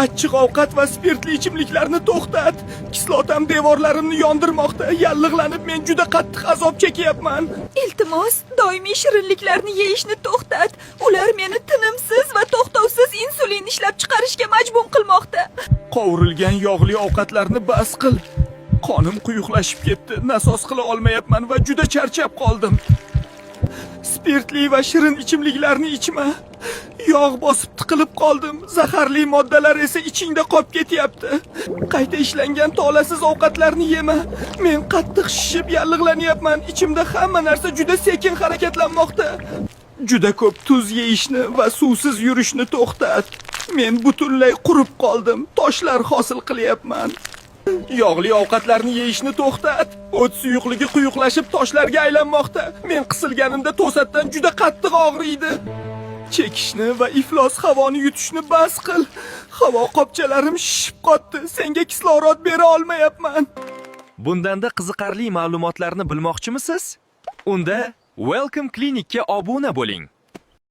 Achchiq ovqat va spirtli ichimliklarni to'xtat. Kislotam devorlarimni yondirmoqda. Yallig'lanib men juda qattiq azob chekyapman. Iltimos, doimiy shirinliklarni yeyishni to'xtat. Ular meni tinimsiz va to'xtovsiz insulin ishlab chiqarishga majbur qilmoqda. Qovurilgan yog'li ovqatlarni bas qil. Qonim quyuqlashib ketdi. Nasos qila olmayapman va juda charchab qoldim. Spirtli va shirin ichimliklarni ichma. Yog' bosib tiqilib qoldim. Zaharli moddalar esa ichingda qolib ketyapti. Qayta ishlangan tolasiz ovqatlarni yema. Men qattiq shishib yallig'lanyapman. Ichimda hamma narsa juda sekin harakatlanmoqda. Juda ko'p tuz yeyishni va suvsiz yurishni to'xtat. Men butunlay qurib qoldim. Toshlar hosil qilyapman. Yog'li ovqatlarni yeyishni to'xtat. O't suyuqligi quyuqlashib toshlarga aylanmoqda. Men qisilganimda to'satdan juda qattiq og'riydi. Chekishni va iflos havoni yutishni bas qil. Havo qopchalarim shishib qotdi. Senga kislorod bera olmayapman. Bundanda qiziqarli ma'lumotlarni bilmoqchimisiz? Unda Welcome Clinic'ga obuna bo'ling.